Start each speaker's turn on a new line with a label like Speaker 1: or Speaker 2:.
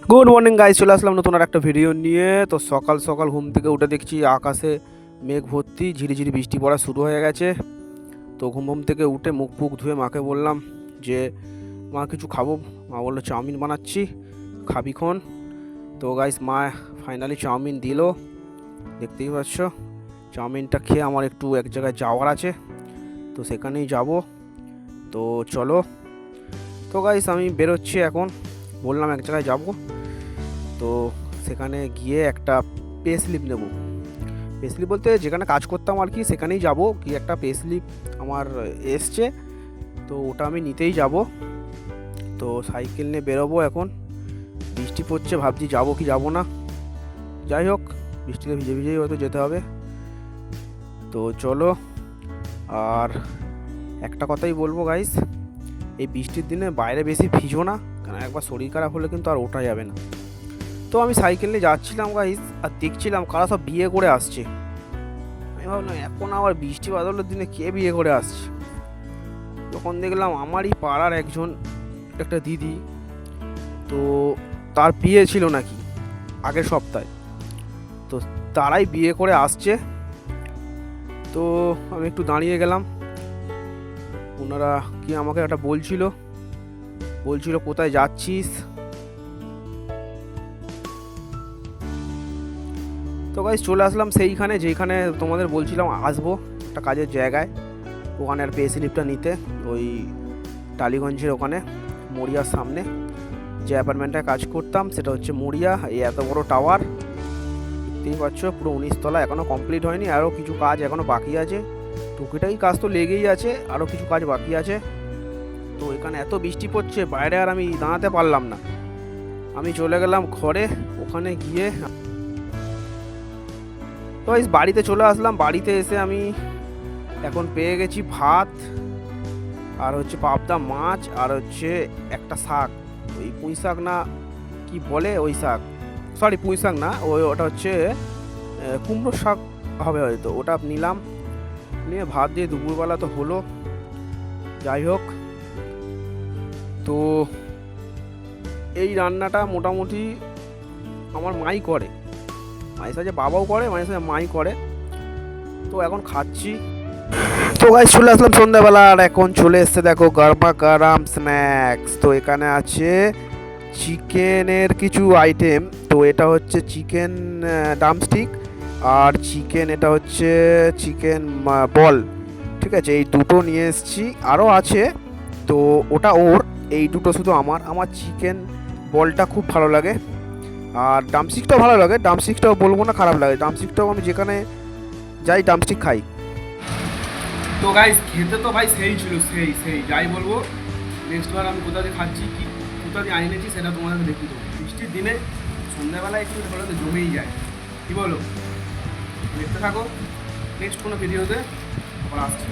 Speaker 1: Good morning guys, চলে আসলাম নতুন আর একটা ভিডিও নিয়ে। তো সকাল সকাল ঘুম থেকে উঠে দেখছি আকাশে মেঘ ভর্তি, ঝিরিঝিরি বৃষ্টি পড়া শুরু হয়ে গেছে। তো ঘুম থেকে উঠে মুখ ফুক ধুয়ে মাকে বললাম যে মা কিছু খাবো। মা বললো চাউমিন বানাচ্ছি, খাবি খন। তো গাইস মা ফাইনালি চাউমিন দিল, দেখতেই পাচ্ছ। চাউমিনটা খেয়ে আমার একটু এক জায়গায় যাওয়ার আছে, তো সেখানেই যাব। তো চলো। তো গাইস আমি বেরোচ্ছি এখন, বললাম এক জায়গায় যাব। তো সেখানে গিয়ে একটা পে স্লিপ নেব। পে স্লিপ বলতে যেখানে কাজ করতাম আর কি, সেখানেই যাব। কি একটা পে স্লিপ আমার এসছে, তো ওটা আমি নিতেই যাব। তো সাইকেল নিয়ে বেরোবো এখন। বৃষ্টি পড়ছে, ভাবছি যাবো কি যাব না। যাই হোক, বৃষ্টিতে ভিজে ভিজেই হয়তো যেতে হবে। তো চলো। আর একটা কথাই বলবো গাইস, এই বৃষ্টির দিনে বাইরে বেশি ভিজো না, কারণ একবার শরীর খারাপ হলে কিন্তু আর ওঠা যাবে না। তো আমি সাইকেল নিয়ে যাচ্ছিলাম গাইস, আর দেখছিলাম কারা সব বিয়ে করে আসছে। আমি ভাবলাম এখন আবার বৃষ্টি বাদলের দিনে কে বিয়ে করে আসছে। তখন দেখলাম আমারই পাড়ার একজন, একটা দিদি, তো তার বিয়ে ছিল নাকি আগের সপ্তাহে। তো তারাই বিয়ে করে আসছে। তো আমি একটু দাঁড়িয়ে গেলাম। ওনারা কি আমাকে একটা বলছিল কোথায় যাচ্ছিস। তো গাইস চলে আসলাম সেইখানে যেখানে তোমাদের বলছিলাম আসবো, একটা কাজের জায়গায়। ওখানে আর পে স্লিপটা নিতে, ওই টালিগঞ্জের ওখানে মরিয়ার সামনে যে অ্যাপার্টমেন্টটায় কাজ করতাম সেটা হচ্ছে মরিয়া। এই এত বড় টাওয়ার দেখতেই পাচ্ছ, পুরো 19 তলা, এখনও কমপ্লিট হয়নি, আরও কিছু কাজ এখনও বাকি আছে। টুকিটাকি কাজ তো লেগেই আছে, আরও কিছু কাজ বাকি আছে। তো এখানে এত বৃষ্টি পড়ছে, বাইরে আর আমি দাঁড়াতে পারলাম না। আমি চলে গেলাম ঘরে। ওখানে গিয়ে তো বাড়িতে চলে আসলাম। বাড়িতে এসে আমি এখন পেয়ে গেছি ভাত, আর হচ্ছে পাবদা মাছ, আর হচ্ছে একটা শাক, ওই পুঁই শাক না কি বলে ওই শাক, সরি পুঁই শাক না, ওটা হচ্ছে কুমড়ো শাক হবে হয়তো। ওটা নিলাম, নিয়ে ভাত দিয়ে দুপুরবেলা তো হলো। যাই হোক, তো এই রান্নাটা মোটামুটি আমার মাই করে, মায়ের সাথে বাবাও করে, মায়ের সাথে মাই করে। তো এখন খাচ্ছি। তো গাইস চলে আসলাম সন্ধ্যাবেলা, আর এখন চলে এসছে দেখো গরমা গরম স্ন্যাক্স। তো এখানে আছে চিকেনের কিছু আইটেম। তো এটা হচ্ছে চিকেন ড্রামস্টিক, আর চিকেন এটা হচ্ছে চিকেন বল। ঠিক আছে, এই দুটো নিয়ে এসেছি, আরও আছে। তো ওটা ওর, এই দুটো শুধু আমার। আমার চিকেন বলটা খুব ভালো লাগে, আর ড্রামস্টিকটাও ভালো লাগে। ড্রামস্টিকটাও বলবো না খারাপ লাগে, ড্রামস্টিকটাও আমি যেখানে যাই ড্রামস্টিক খাই। তো গাইস খেতে তো ভাই সেই ছিল, সেই সেই যাই বলবো। নেক্সট বার আমি কোথা দিয়ে খাচ্ছি, কি কোথা দিয়ে আনিয়েছি সেটা তোমাদের দেখি। তো বৃষ্টির দিনে সন্ধ্যাবেলায় একটু হলে তো জমেই যায়, কি বলো? দেখতে থাকো, নেক্সট কোনো ভিডিওতে আবার আসছি।